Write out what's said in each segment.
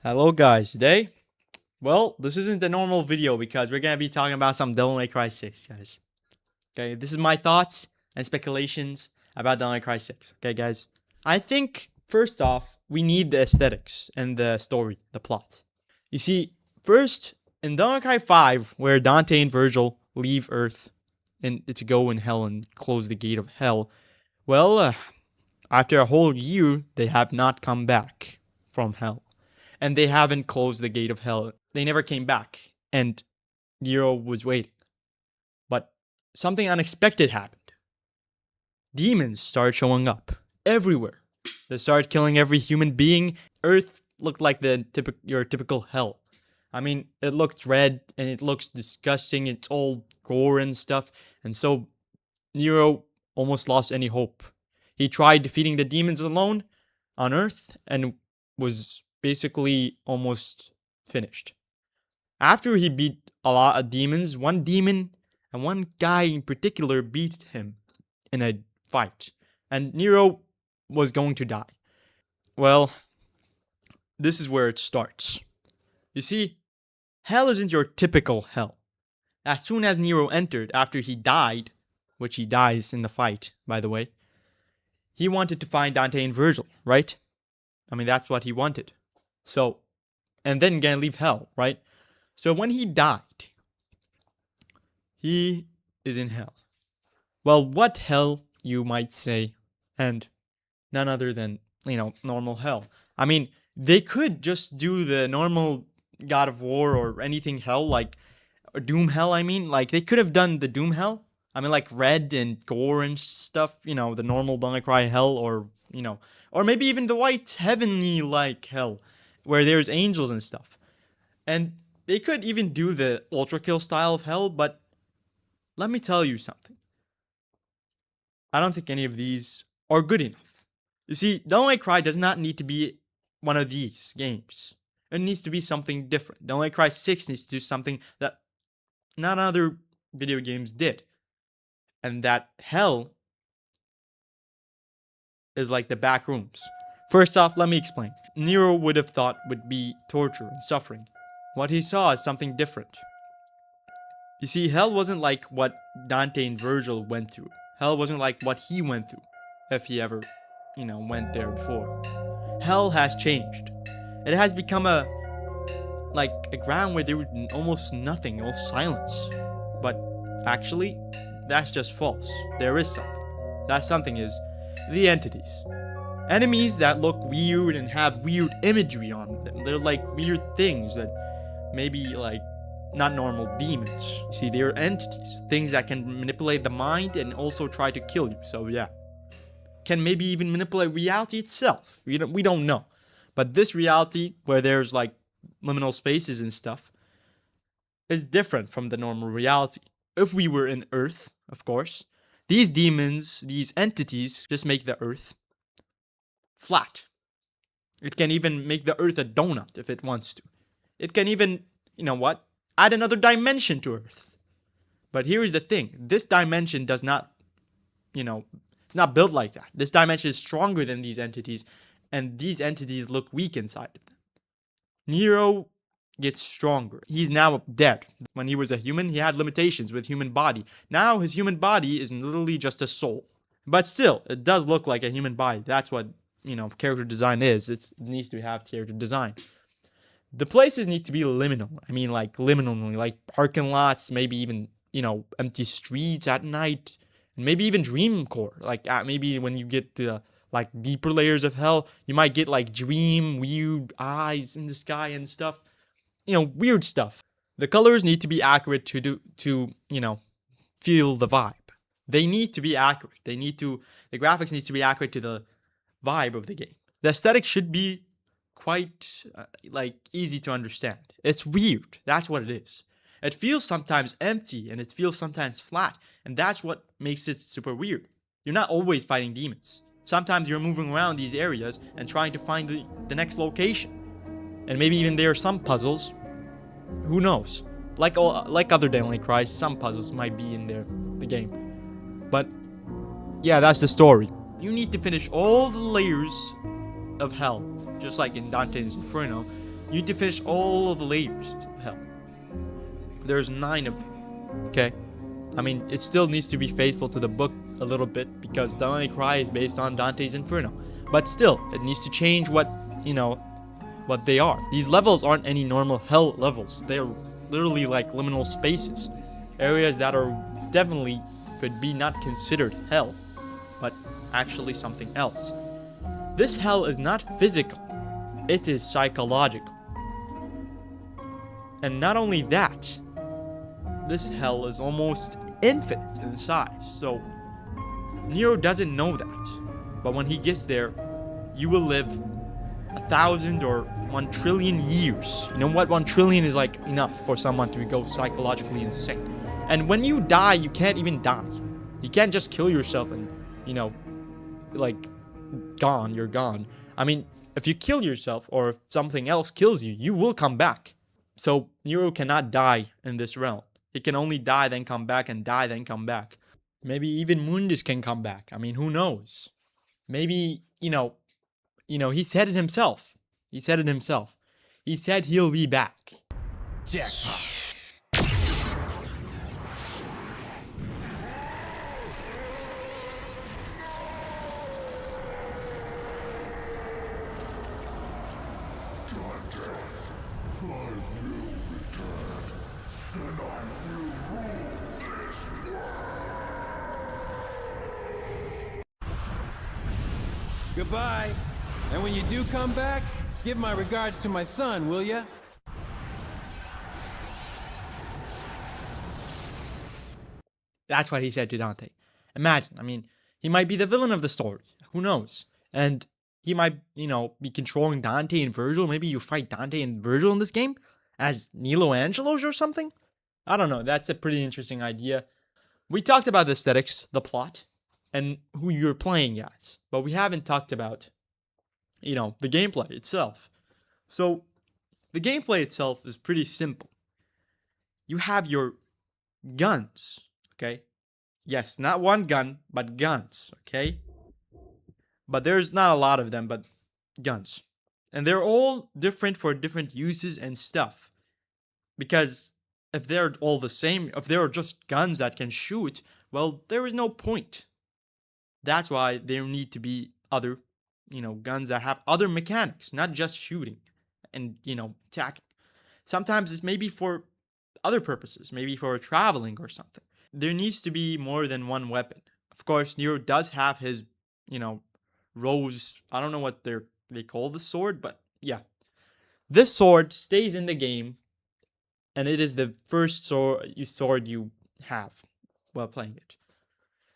Hello guys, today, well, this isn't a normal video because we're gonna be talking about some Devil May Cry 6, guys. Okay, this is my thoughts and speculations about Devil May Cry 6. Okay, guys. I think, first off, we need the aesthetics and the story, the plot. You see, first, in Devil May Cry 5, where Dante and Virgil leave Earth and to go in hell and close the gate of hell, well, after a whole year, they have not come back from hell. And they haven't closed the gate of hell. They never came back. And Nero was waiting. But something unexpected happened. Demons started showing up everywhere. They started killing every human being. Earth looked like your typical hell. I mean, it looked red and it looks disgusting. It's all gore and stuff. And so Nero almost lost any hope. He tried defeating the demons alone on Earth and was basically almost finished. After he beat a lot of demons, one demon and one guy in particular beat him in a fight, and Nero was going to die. Well, this is where it starts. You see, hell isn't your typical hell. As soon as Nero entered after he died, which he dies in the fight, by the way, he wanted to find Dante and Virgil, right? I mean, that's what he wanted. So, and then gonna leave hell, right? So when he died, he is in hell. Well, what hell, you might say, and none other than, normal hell. I mean, they could just do the normal God of War or anything hell, like Doom hell, I mean. Like, they could have done the Doom hell. I mean, like red and gore and stuff, the normal Don't Cry hell, or maybe even the white heavenly like hell, where there's angels and stuff. And they could even do the ultra kill style of hell, but let me tell you something. I don't think any of these are good enough. You see, Devil May Cry does not need to be one of these games. It needs to be something different. Devil May Cry 6 needs to do something that none other video games did. And that hell is like the back rooms. First off, let me explain. Nero would have thought would be torture and suffering. What he saw is something different. You see, hell wasn't like what Dante and Virgil went through. Hell wasn't like what he went through, if he ever, went there before. Hell has changed. It has become a ground where there was almost nothing, all silence. But actually, that's just false. There is something. That something is the entities. Enemies that look weird and have weird imagery on them. They're like weird things that maybe like not normal demons. You see, they're entities, things that can manipulate the mind and also try to kill you. So yeah, can maybe even manipulate reality itself. We don't know, but this reality where there's like liminal spaces and stuff is different from the normal reality. If we were in Earth, of course, these demons, these entities, just make the Earth flat. It can even make the Earth a donut if it wants to. It can even, add another dimension to Earth. But here's the thing. This dimension does not, it's not built like that. This dimension is stronger than these entities, and these entities look weak inside of them. Nero gets stronger. He's now dead. When he was a human, he had limitations with human body. Now his human body is literally just a soul. But still, it does look like a human body. That's what, character design is. It needs to have character design. The places need to be liminal. I mean, like liminally, like parking lots, maybe even, empty streets at night, and maybe even dream core. Like maybe when you get to like deeper layers of hell, you might get like dream weird eyes in the sky and stuff. Weird stuff. The colors need to be accurate to feel the vibe. They need to be accurate. The graphics needs to be accurate to the vibe of the game. The aesthetic should be quite easy to understand. It's weird. That's what it is. It feels sometimes empty and it feels sometimes flat, and that's what makes it super weird. You're not always fighting demons. Sometimes you're moving around these areas and trying to find the next location. And maybe even there are some puzzles. Who knows? Like other Devil May Cry, some puzzles might be in the game. But yeah, that's the story. You need to finish all the layers of hell, just like in Dante's Inferno, You need to finish all of the layers of hell. There's 9 of them. Okay? I mean, it still needs to be faithful to the book a little bit because Devil May Cry is based on Dante's Inferno. But still, it needs to change what they are. These levels aren't any normal hell levels. They're literally like liminal spaces. Areas that are definitely could be not considered hell, but actually something else. This hell is not physical, it is psychological. And not only that, this hell is almost infinite in size. So Nero doesn't know that. But when he gets there, you will live 1,000 or 1 trillion years. You know what? 1 trillion is like enough for someone to go psychologically insane. And when you die, you can't even die. You can't just kill yourself and, like, gone, you're gone. I mean, if you kill yourself or if something else kills you, you will come back. So Nero cannot die in this realm. He can only die, then come back, and die, then come back. Maybe even Mundus can come back. I mean, who knows? Maybe, he said it himself. He said it himself. He said he'll be back. Jackpot. Goodbye. And when you do come back, give my regards to my son, will ya? That's what he said to Dante. Imagine, I mean, he might be the villain of the story. Who knows? And he might, be controlling Dante and Virgil. Maybe you fight Dante and Virgil in this game as Nilo Angelos or something? I don't know. That's a pretty interesting idea. We talked about the aesthetics, the plot, and who you're playing as. But we haven't talked about, the gameplay itself. So, the gameplay itself is pretty simple. You have your guns, okay? Yes, not one gun, but guns, okay? But there's not a lot of them, but guns. And they're all different for different uses and stuff. Because if they're all the same, if they're just guns that can shoot, well, there is no point. That's why there need to be other, guns that have other mechanics, not just shooting and, attacking. Sometimes it's maybe for other purposes, maybe for traveling or something. There needs to be more than one weapon. Of course, Nero does have his, rose. I don't know what they call the sword, but yeah. This sword stays in the game, and it is the first sword you have while playing it.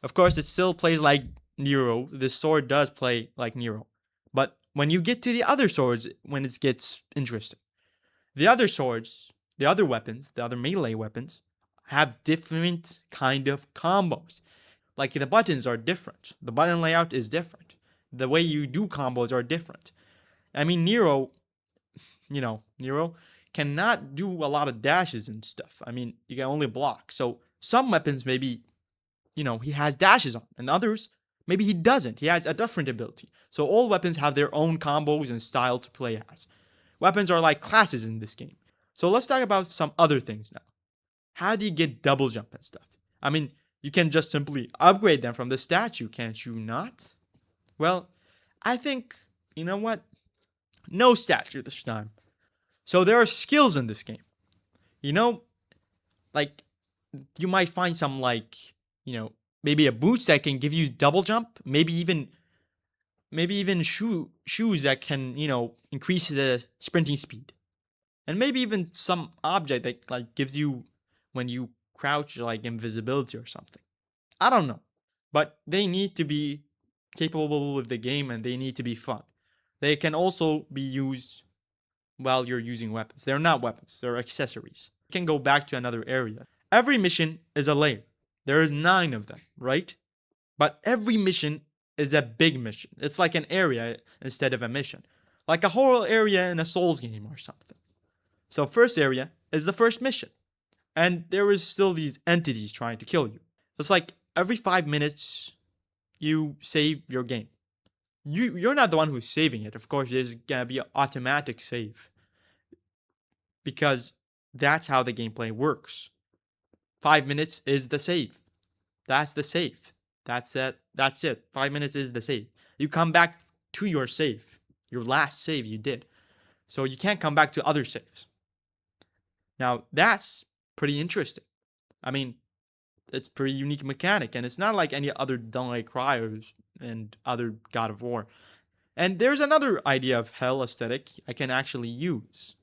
Of course, it still plays like Nero. This sword does play like Nero. But when you get to the other swords, when it gets interesting. The other swords, the other weapons, the other melee weapons, have different kind of combos. Like the buttons are different. The button layout is different. The way you do combos are different. I mean, Nero cannot do a lot of dashes and stuff. I mean, you can only block. So some weapons maybe, he has dashes on, and others maybe he doesn't. He has a different ability. So all weapons have their own combos and style to play as. Weapons are like classes in this game. So let's talk about some other things now. How do you get double jump and stuff? I mean, you can just simply upgrade them from the statue, can't you not? Well, I think, you know what? No statue this time. So there are skills in this game. Like, you might find some, like, maybe a boots that can give you double jump. Maybe even shoes that can, increase the sprinting speed. And maybe even some object that, like, gives you, when you crouch, like, invisibility or something. I don't know. But they need to be capable with the game, and they need to be fun. They can also be used while you're using weapons. They're not weapons, they're accessories. You can go back to another area. Every mission is a layer. There is 9 of them, right? But every mission is a big mission. It's like an area instead of a mission. Like a whole area in a Souls game or something. So first area is the first mission. And there is still these entities trying to kill you. It's like every 5 minutes you save your game. You're not the one who's saving it. Of course, there's gonna be an automatic save. because that's how the gameplay works. 5 minutes is the save. That's the save. That's it. That's it. 5 minutes is the save. You come back to your save, your last save you did. So you can't come back to other saves. Now that's pretty interesting. I mean, it's pretty unique mechanic, and it's not like any other Devil May Cry and other God of War. And there's another idea of hell aesthetic I can actually use.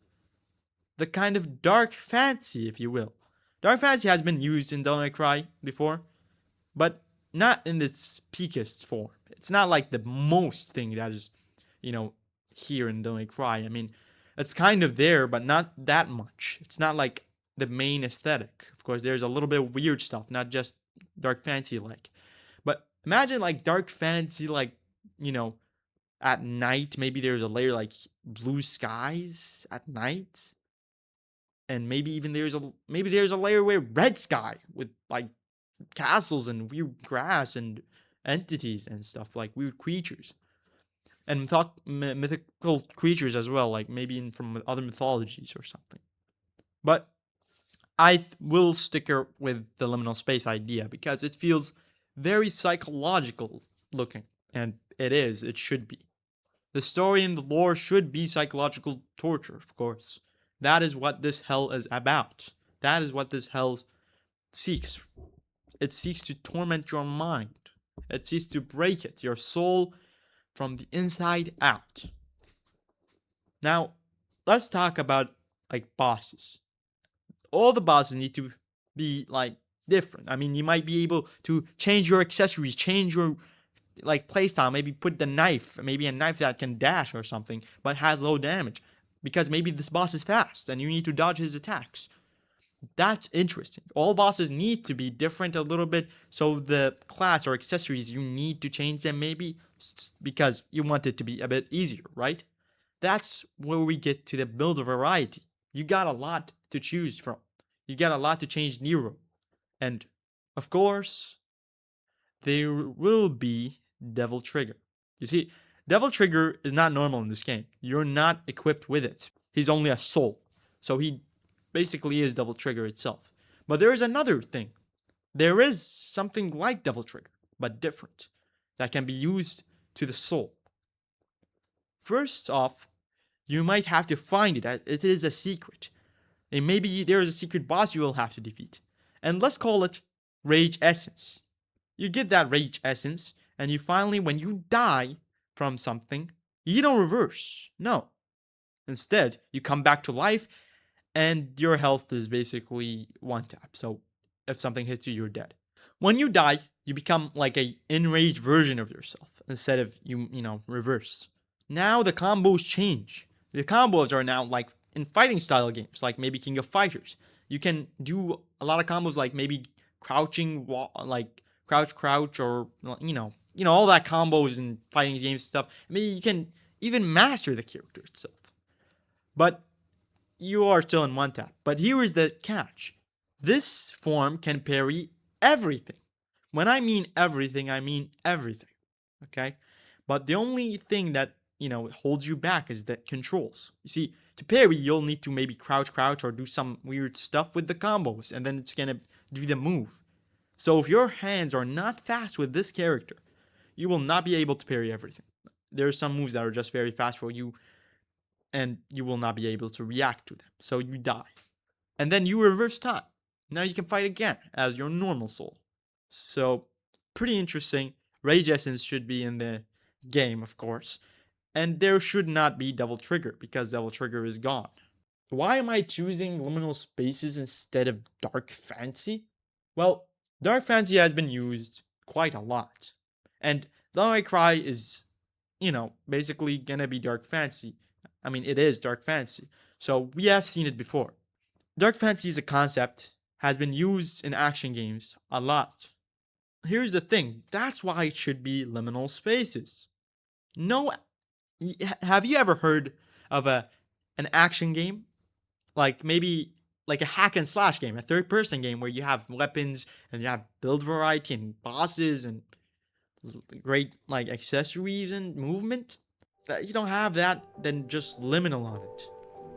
The kind of dark fantasy, if you will. Dark fantasy has been used in Devil May Cry before, but not in its peakest form. It's not like the most thing that is, you know, here in Devil May Cry. I mean, it's kind of there, but not that much. It's not like the main aesthetic. Of course, there's a little bit of weird stuff, not just dark fantasy like. But imagine like dark fantasy, like, you know, at night, maybe there's a layer like blue skies at night. And maybe there's a layer where red sky with like castles and weird grass and entities and stuff like weird creatures and mythical creatures as well, like maybe from other mythologies or something. But will stick with the liminal space idea because it feels very psychological looking, and it should be. The story and the lore should be psychological torture, of course. That is what this hell is about. That is what this hell seeks. It seeks to torment your mind. It seeks to break it, your soul, from the inside out. Now, let's talk about like bosses. All the bosses need to be like different. I mean, you might be able to change your accessories, change your like playstyle, maybe put the knife, maybe a knife that can dash or something, but has low damage. Because maybe this boss is fast and you need to dodge his attacks. That's interesting. All bosses need to be different a little bit, so the class or accessories you need to change them maybe because you want it to be a bit easier, right? That's where we get to the build variety. You got a lot to choose from. You got a lot to change Nero. And of course, there will be Devil Trigger. You see, Devil Trigger is not normal in this game. You're not equipped with it. He's only a soul. So he basically is Devil Trigger itself. But there is another thing. There is something like Devil Trigger, but different, that can be used to the soul. First off, you might have to find it, as it is a secret. And maybe there is a secret boss you will have to defeat. And let's call it Rage Essence. You get that Rage Essence, and you finally, when you die from something, you don't reverse. No. Instead, you come back to life, and your health is basically one tap. So if something hits you, you're dead. When you die, you become like a enraged version of yourself instead of reverse. Now the combos change. The combos are now like in fighting style games, like maybe King of Fighters. You can do a lot of combos like maybe crouching, like crouch, or all that combos in fighting games stuff. Maybe you can even master the character itself. But you are still in one tap. But here is the catch. This form can parry everything. When I mean everything, I mean everything. Okay? But the only thing that, holds you back is the controls. You see, to parry, you'll need to maybe crouch, or do some weird stuff with the combos, and then it's gonna do the move. So if your hands are not fast with this character, you will not be able to parry everything. There are some moves that are just very fast for you, and you will not be able to react to them. So you die. And then you reverse time. Now you can fight again as your normal soul. So, pretty interesting. Rage Essence should be in the game, of course. And there should not be Devil Trigger because Devil Trigger is gone. Why am I choosing liminal spaces instead of dark fantasy? Well, dark fantasy has been used quite a lot. And Devil May Cry is, basically gonna be dark fantasy. I mean, it is dark fantasy. So we have seen it before. Dark fantasy as a concept has been used in action games a lot. Here's the thing, that's why it should be liminal spaces. No, have you ever heard of an action game? Like maybe like a hack and slash game, a third person game where you have weapons and you have build variety and bosses and great like accessories and movement? That you don't have that, then just liminal on it.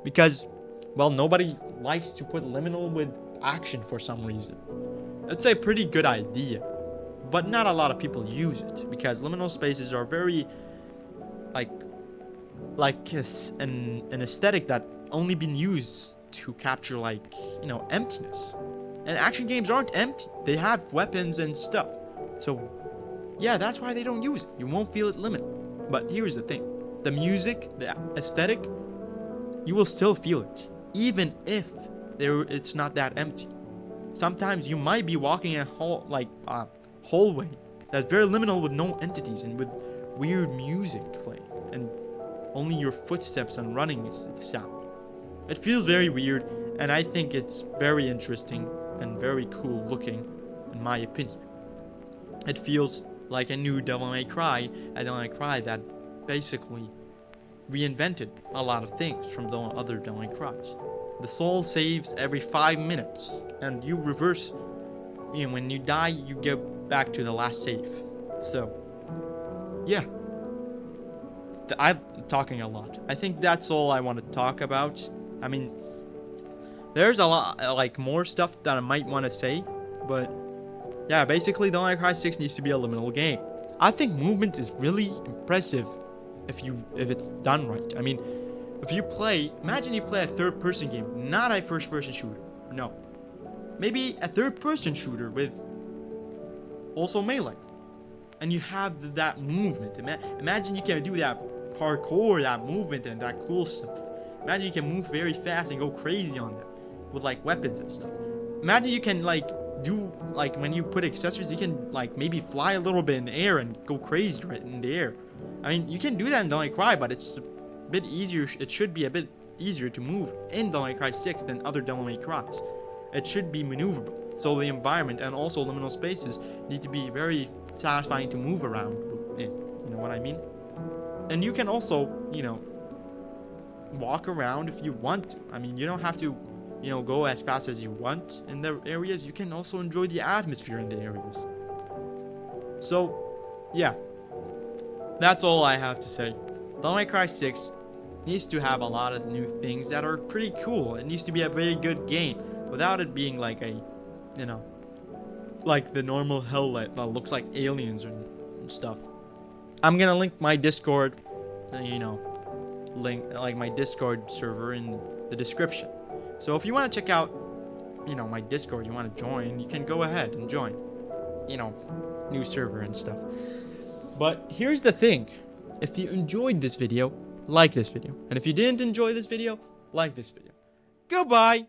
Because well, nobody likes to put liminal with action for some reason. It's a pretty good idea, but not a lot of people use it because liminal spaces are very like an aesthetic that only been used to capture emptiness. And action games aren't empty. They have weapons and stuff. So yeah, that's why they don't use it. You won't feel it liminal. But here's the thing. The music, the aesthetic, you will still feel it, even if it's not that empty. Sometimes you might be walking a hallway that's very liminal with no entities and with weird music playing, and only your footsteps and running is the sound. It feels very weird, and I think it's very interesting and very cool looking, in my opinion. It feels like a new Devil May Cry, a Devil May Cry that basically reinvented a lot of things from the other Devil May Cries. The soul saves every 5 minutes, and you reverse. When you die, you go back to the last save. So, yeah. I'm talking a lot. I think that's all I want to talk about. I mean, there's a lot, more stuff that I might want to say, but yeah, basically, Devil May Cry 6 needs to be a liminal game. I think movement is really impressive if it's done right. I mean, imagine you play a third-person game, not a first-person shooter. No. Maybe a third-person shooter with also melee. And you have that movement. Imagine you can do that parkour, that movement, and that cool stuff. Imagine you can move very fast and go crazy on them with weapons and stuff. Imagine you can do when you put accessories, you can maybe fly a little bit in the air and go crazy right in the air. I mean, you can do that in Devil May Cry, but it's a bit easier. It should be a bit easier to move in Devil May Cry 6 than other Devil May Cries. It should be maneuverable. So the environment and also liminal spaces need to be very satisfying to move around in. You know what I mean? And you can also, walk around if you want to. I mean, you don't have to, go as fast as you want in the areas. You can also enjoy the atmosphere in the areas. So, yeah. That's all I have to say. Devil May Cry 6 needs to have a lot of new things that are pretty cool. It needs to be a very good game without it being like the normal hell that looks like aliens and stuff. I'm gonna link my Discord, my Discord server in the description. So if you want to check out, my Discord, you want to join, you can go ahead and join. New server and stuff. But here's the thing. If you enjoyed this video, like this video. And if you didn't enjoy this video, like this video. Goodbye!